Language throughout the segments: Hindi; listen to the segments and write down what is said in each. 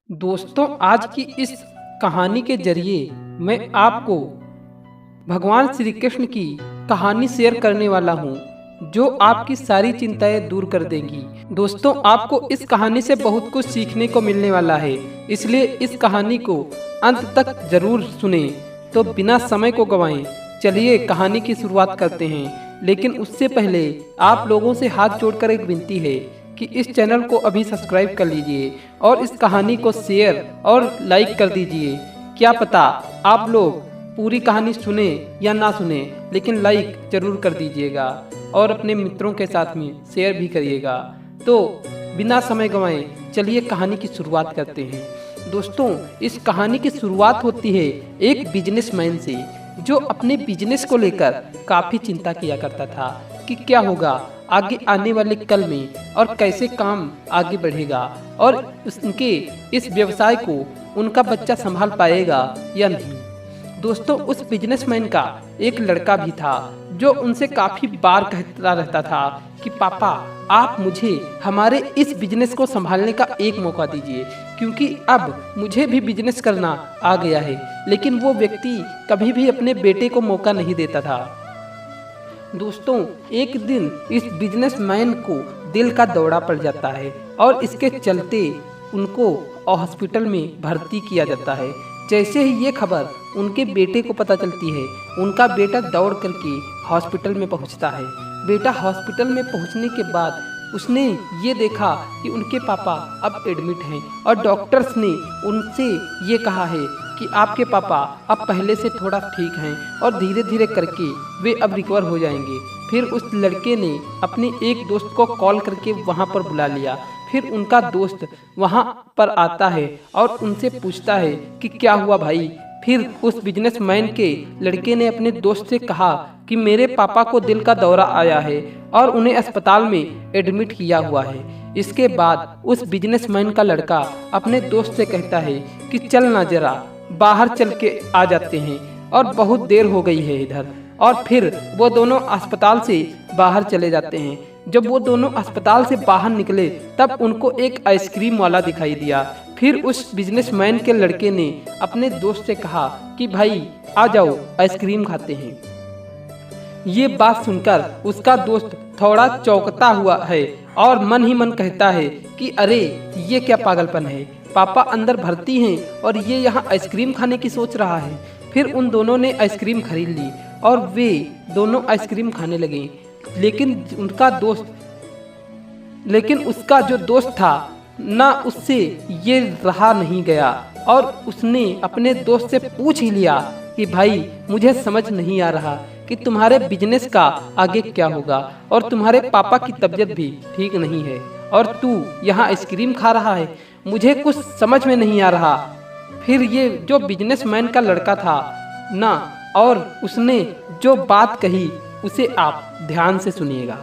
दोस्तों, आज की इस कहानी के जरिए मैं आपको भगवान श्री कृष्ण की कहानी शेयर करने वाला हूँ, जो आपकी सारी चिंताएं दूर कर देगी। दोस्तों, आपको इस कहानी से बहुत कुछ सीखने को मिलने वाला है, इसलिए इस कहानी को अंत तक जरूर सुने। तो बिना समय को गवाएं, चलिए कहानी की शुरुआत करते हैं। लेकिन उससे पहले आप लोगों से हाथ जोड़कर एक विनती है कि इस चैनल को अभी सब्सक्राइब कर लीजिए और इस कहानी को शेयर और लाइक कर दीजिए। क्या पता आप लोग पूरी कहानी सुने या ना सुने, लेकिन लाइक जरूर कर दीजिएगा और अपने मित्रों के साथ में शेयर भी करिएगा। तो बिना समय गंवाए चलिए कहानी की शुरुआत करते हैं। दोस्तों, इस कहानी की शुरुआत होती है एक बिजनेसमैन से, जो अपने बिजनेस को लेकर काफ़ी चिंता किया करता था कि क्या होगा आगे आने वाले कल में और कैसे काम आगे बढ़ेगा और उनके इस व्यवसाय को उनका बच्चा संभाल पाएगा या नहीं। दोस्तों, उस बिजनेसमैन का एक लड़का भी था जो उनसे काफ़ी बार कहता रहता था कि पापा, आप मुझे हमारे इस बिजनेस को संभालने का एक मौका दीजिए, क्योंकि अब मुझे भी बिजनेस करना आ गया है। लेकिन वो व्यक्ति कभी भी अपने बेटे को मौका नहीं देता था। दोस्तों, एक दिन इस बिजनेसमैन को दिल का दौरा पड़ जाता है और इसके चलते उनको हॉस्पिटल में भर्ती किया जाता है। जैसे ही ये खबर उनके बेटे को पता चलती है, उनका बेटा दौड़ करके हॉस्पिटल में पहुंचता है। बेटा हॉस्पिटल में पहुंचने के बाद उसने ये देखा कि उनके पापा अब एडमिट हैं और डॉक्टर्स ने उनसे ये कहा है कि आपके पापा अब पहले से थोड़ा ठीक हैं और धीरे धीरे करके वे अब रिकवर हो जाएंगे। फिर उस लड़के ने अपने एक दोस्त को कॉल करके वहाँ पर बुला लिया। फिर उनका दोस्त वहाँ पर आता है और उनसे पूछता है कि क्या हुआ भाई। फिर उस बिजनेसमैन के लड़के ने अपने दोस्त से कहा कि मेरे पापा को दिल का दौरा आया है और उन्हें अस्पताल में एडमिट किया हुआ है। इसके बाद उस बिजनेसमैन का लड़का अपने दोस्त से कहता है कि चल ना जरा बाहर चल के आ जाते हैं और बहुत देर हो गई है इधर। और फिर वो दोनों अस्पताल से बाहर चले जाते हैं। जब वो दोनों अस्पताल से बाहर निकले तब उनको एक आइसक्रीम वाला दिखाई दिया। फिर उस बिजनेसमैन के लड़के ने अपने दोस्त से कहा कि भाई आ जाओ आइसक्रीम खाते हैं। ये बात सुनकर उसका दोस्त थोड़ा चौंकता हुआ है और मन ही मन कहता है कि अरे ये क्या पागलपन है, पापा अंदर भर्ती हैं और ये यहाँ आइसक्रीम खाने की सोच रहा है। फिर उन दोनों ने आइसक्रीम खरीद ली और वे दोनों आइसक्रीम खाने लगे। लेकिन उसका जो दोस्त था ना, उससे ये रहा नहीं गया और उसने अपने दोस्त से पूछ ही लिया कि भाई, मुझे समझ नहीं आ रहा कि तुम्हारे बिजनेस का आगे क्या होगा और तुम्हारे पापा की तबीयत भी ठीक नहीं है और तू यहाँ आइसक्रीम खा रहा है, मुझे कुछ समझ में नहीं आ रहा। फिर ये जो बिजनेसमैन का लड़का था ना, और उसने जो बात कही उसे आप ध्यान से सुनिएगा।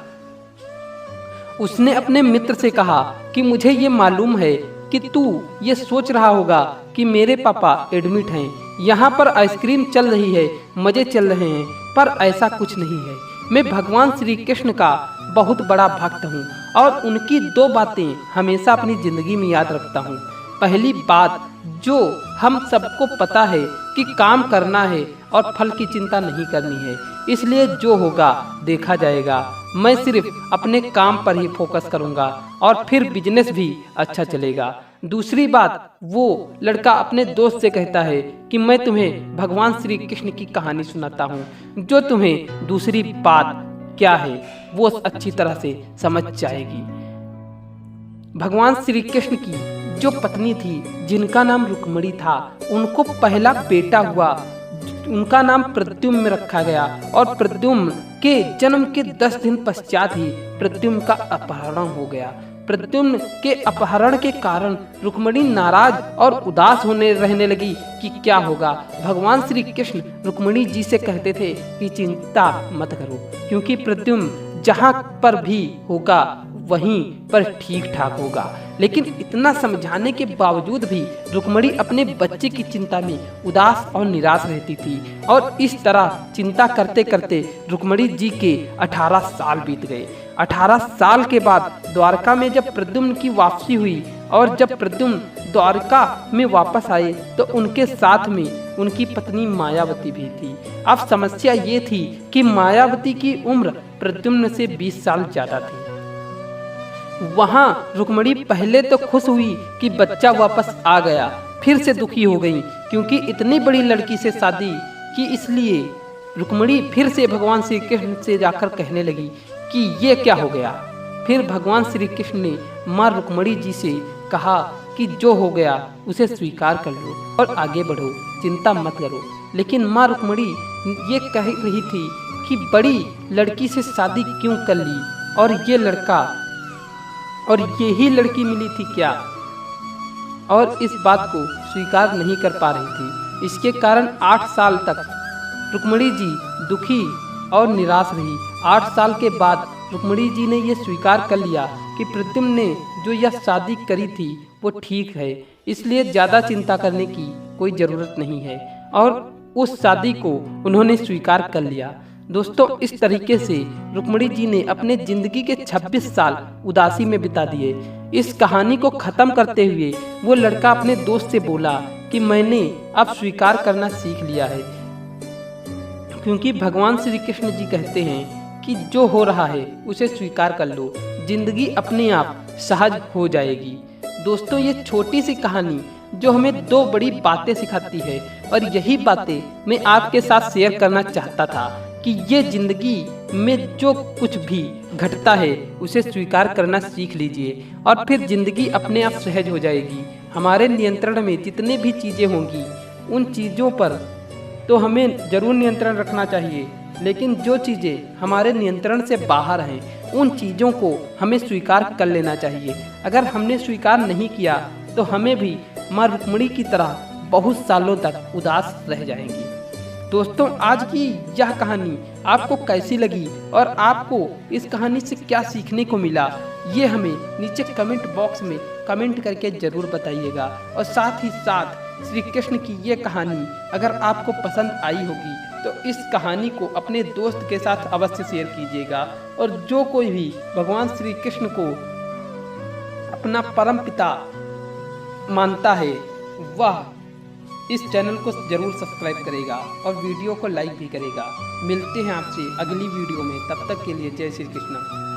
उसने अपने मित्र से कहा कि मुझे ये मालूम है कि तू ये सोच रहा होगा कि मेरे पापा एडमिट हैं, यहाँ पर आइसक्रीम चल रही है, मजे चल रहे हैं, पर ऐसा कुछ नहीं है। मैं भगवान श्री कृष्ण का बहुत बड़ा भक्त हूँ और उनकी दो बातें हमेशा अपनी जिंदगी में याद रखता हूँ। पहली बात, जो हम सबको पता है कि काम करना है और फल की चिंता नहीं करनी है, इसलिए जो होगा देखा जाएगा। मैं सिर्फ अपने काम पर ही फोकस करूंगा और फिर बिजनेस भी अच्छा चलेगा। दूसरी बात, वो लड़का अपने दोस्त से कहता है कि मैं तुम्हें भगवान श्री कृष्ण की कहानी सुनाता हूँ, जो तुम्हें दूसरी बात क्या है वो अच्छी तरह से समझ जाएगी। भगवान श्री कृष्ण की जो पत्नी थी, जिनका नाम रुक्मिणी था, उनको पहला बेटा हुआ। उनका नाम प्रद्युम्न रखा गया और प्रद्युम्न के जन्म के 10 दिन पश्चात ही प्रद्युम्न का अपहरण हो गया। प्रद्युम्न के अपहरण के कारण रुक्मिणी नाराज और उदास रहने लगी कि क्या होगा। भगवान श्री कृष्ण रुक्मिणी जी से कहते थे कि चिंता मत करो, क्योंकि प्रद्युम्न जहाँ पर भी होगा वहीं पर ठीक ठाक होगा। लेकिन इतना समझाने के बावजूद भी रुक्मिणी अपने बच्चे की चिंता में उदास और निराश रहती थी और इस तरह चिंता करते करते रुक्मिणी जी के 18 साल बीत गए। 18 साल के बाद द्वारका में जब प्रद्युम्न की वापसी हुई और जब प्रद्युम्न द्वारका में वापस आए तो उनके साथ में उनकी पत्नी मायावती भी थी। अब समस्या ये थी कि मायावती की उम्र प्रद्युम्न से 20 साल ज्यादा थी। वहां रुक्मणी पहले तो खुश हुई कि बच्चा वापस आ गया, फिर से दुखी हो गई क्योंकि इतनी बड़ी लड़की से शादी की। इसलिए रुक्मणी फिर से भगवान श्री कृष्ण से जाकर कहने लगी कि ये क्या हो गया। फिर भगवान श्री कृष्ण ने माँ रुक्मणी जी से कहा कि जो हो गया उसे स्वीकार कर लो और आगे बढ़ो, चिंता मत करो। लेकिन माँ रुक्मणी ये कह रही थी कि बड़ी लड़की से शादी क्यों कर ली, और ये लड़का और यही लड़की मिली थी क्या, और इस बात को स्वीकार नहीं कर पा रही थी। इसके कारण 8 साल तक रुक्मणी जी दुखी और निराश रही। 8 साल के बाद रुक्मणी जी ने यह स्वीकार कर लिया कि प्रद्युम्न ने जो यह शादी करी थी वो ठीक है, इसलिए ज़्यादा चिंता करने की कोई ज़रूरत नहीं है, और उस शादी को उन्होंने स्वीकार कर लिया। दोस्तों, इस तरीके से रुक्मणी जी ने अपने जिंदगी के 26 साल उदासी में बिता दिए। इस कहानी को खत्म करते हुए वो लड़का अपने दोस्त से बोला कि मैंने अब स्वीकार करना सीख लिया है, क्योंकि भगवान श्री कृष्ण जी कहते हैं कि जो हो रहा है उसे स्वीकार कर लो, जिंदगी अपने आप सहज हो जाएगी। दोस्तों, ये छोटी सी कहानी जो हमें 2 बड़ी बातें सिखाती है, और यही बातें मैं आपके साथ शेयर करना चाहता था कि ये जिंदगी में जो कुछ भी घटता है उसे स्वीकार करना सीख लीजिए, और फिर जिंदगी अपने आप सहज हो जाएगी। हमारे नियंत्रण में जितने भी चीज़ें होंगी उन चीज़ों पर तो हमें ज़रूर नियंत्रण रखना चाहिए, लेकिन जो चीज़ें हमारे नियंत्रण से बाहर हैं उन चीज़ों को हमें स्वीकार कर लेना चाहिए। अगर हमने स्वीकार नहीं किया तो हमें भी माँ रुक्मणी की तरह बहुत सालों तक उदास रह जाएंगी। दोस्तों, आज की यह कहानी आपको कैसी लगी और आपको इस कहानी से क्या सीखने को मिला, ये हमें नीचे कमेंट बॉक्स में कमेंट करके ज़रूर बताइएगा। और साथ ही साथ श्री कृष्ण की ये कहानी अगर आपको पसंद आई होगी तो इस कहानी को अपने दोस्त के साथ अवश्य शेयर कीजिएगा। और जो कोई भी भगवान श्री कृष्ण को अपना परम पिता मानता है वह इस चैनल को जरूर सब्सक्राइब करेगा और वीडियो को लाइक भी करेगा। मिलते हैं आपसे अगली वीडियो में, तब तक के लिए जय श्री कृष्ण।